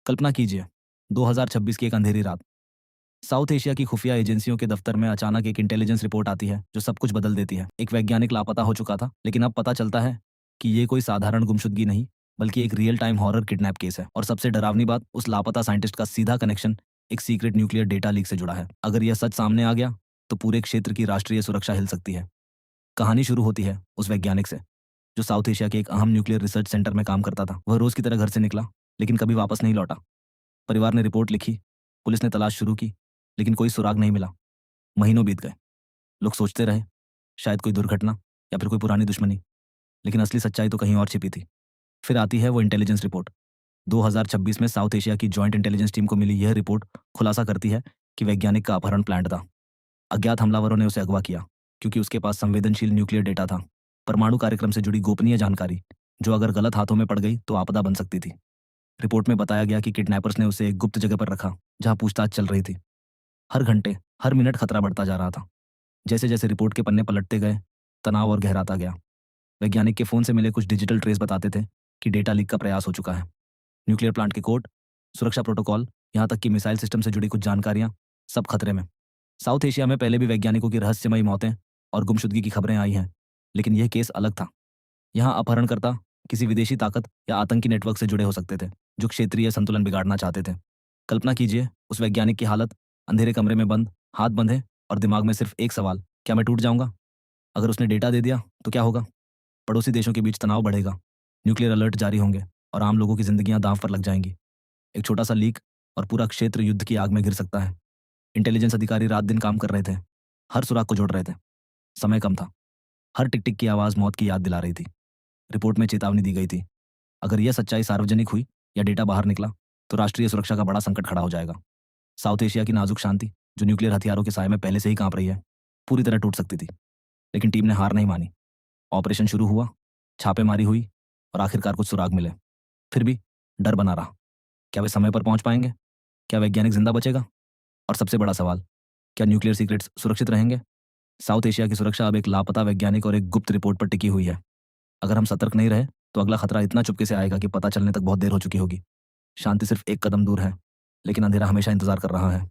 कल्पना कीजिए 2026 की एक अंधेरी रात। साउथ एशिया की खुफिया एजेंसियों के दफ्तर में अचानक एक इंटेलिजेंस रिपोर्ट आती है जो सब कुछ बदल देती है। एक वैज्ञानिक लापता हो चुका था, लेकिन अब पता चलता है कि ये कोई साधारण गुमशुदगी नहीं, बल्कि एक real time horror kidnap case है। और सबसे डरावनी बात, उस लापता साइंटिस्ट का सीधा कनेक्शन एक सीक्रेट न्यूक्लियर डेटा लीक से जुड़ा है। अगर यह सच सामने आ गया तो पूरे क्षेत्र की राष्ट्रीय सुरक्षा हिल सकती है। कहानी शुरू होती है उस वैज्ञानिक से जो साउथ एशिया के एक अहम न्यूक्लियर रिसर्च सेंटर में काम करता था। वह रोज की तरह घर से निकला, लेकिन कभी वापस नहीं लौटा। परिवार ने रिपोर्ट लिखी, पुलिस ने तलाश शुरू की, लेकिन कोई सुराग नहीं मिला। महीनों बीत गए। लोग सोचते रहे शायद कोई दुर्घटना या फिर कोई पुरानी दुश्मनी, लेकिन असली सच्चाई तो कहीं और छिपी थी। फिर आती है वो इंटेलिजेंस रिपोर्ट। 2026 में साउथ एशिया की जॉइंट इंटेलिजेंस टीम को मिली यह रिपोर्ट खुलासा करती है कि वैज्ञानिक का अपहरण प्लान्ड था। अज्ञात हमलावरों ने उसे अगवा किया क्योंकि उसके पास संवेदनशील न्यूक्लियर डेटा था, परमाणु कार्यक्रम से जुड़ी गोपनीय जानकारी, जो अगर गलत हाथों में पड़ गई तो आपदा बन सकती थी। रिपोर्ट में बताया गया कि किडनैपर्स ने उसे एक गुप्त जगह पर रखा जहां पूछताछ चल रही थी। हर घंटे, हर मिनट खतरा बढ़ता जा रहा था। जैसे जैसे रिपोर्ट के पन्ने पलटते गए, तनाव और गहराता गया। वैज्ञानिक के फोन से मिले कुछ डिजिटल ट्रेस बताते थे कि डेटा लीक का प्रयास हो चुका है। न्यूक्लियर प्लांट के कोड, सुरक्षा प्रोटोकॉल, यहाँ तक कि मिसाइल सिस्टम से जुड़ी कुछ जानकारियां, सब खतरे में। साउथ एशिया में पहले भी वैज्ञानिकों की रहस्यमयी मौतें और गुमशुदगी की खबरें आई हैं, लेकिन यह केस अलग था। यहाँ अपहरणकर्ता किसी विदेशी ताकत या आतंकी नेटवर्क से जुड़े हो सकते थे, जो क्षेत्रीय संतुलन बिगाड़ना चाहते थे। कल्पना कीजिए उस वैज्ञानिक की हालत, अंधेरे कमरे में बंद, हाथ बंधे और दिमाग में सिर्फ एक सवाल, क्या मैं टूट जाऊंगा? अगर उसने डेटा दे दिया तो क्या होगा? पड़ोसी देशों के बीच तनाव बढ़ेगा, न्यूक्लियर अलर्ट जारी होंगे और आम लोगों की जिंदगियां दांव पर लग जाएंगी। एक छोटा सा लीक और पूरा क्षेत्र युद्ध की आग में घिर सकता है। इंटेलिजेंस अधिकारी रात दिन काम कर रहे थे, हर सुराग को जोड़ रहे थे। समय कम था, हर टिक टिक की आवाज़ मौत की याद दिला रही थी। रिपोर्ट में चेतावनी दी गई थी, अगर यह सच्चाई सार्वजनिक हुई या डेटा बाहर निकला तो राष्ट्रीय सुरक्षा का बड़ा संकट खड़ा हो जाएगा। साउथ एशिया की नाजुक शांति, जो न्यूक्लियर हथियारों के साए में पहले से ही कांप रही है, पूरी तरह टूट सकती थी। लेकिन टीम ने हार नहीं मानी। ऑपरेशन शुरू हुआ, छापेमारी हुई और आखिरकार कुछ सुराग मिले। फिर भी डर बना रहा। क्या वे समय पर पहुंच पाएंगे? क्या वैज्ञानिक जिंदा बचेगा? और सबसे बड़ा सवाल, क्या न्यूक्लियर सीक्रेट्स सुरक्षित रहेंगे? साउथ एशिया की सुरक्षा अब एक लापता वैज्ञानिक और एक गुप्त रिपोर्ट पर टिकी हुई है। अगर हम सतर्क नहीं रहे तो अगला खतरा इतना चुपके से आएगा कि पता चलने तक बहुत देर हो चुकी होगी। शांति सिर्फ एक कदम दूर है, लेकिन अंधेरा हमेशा इंतजार कर रहा है।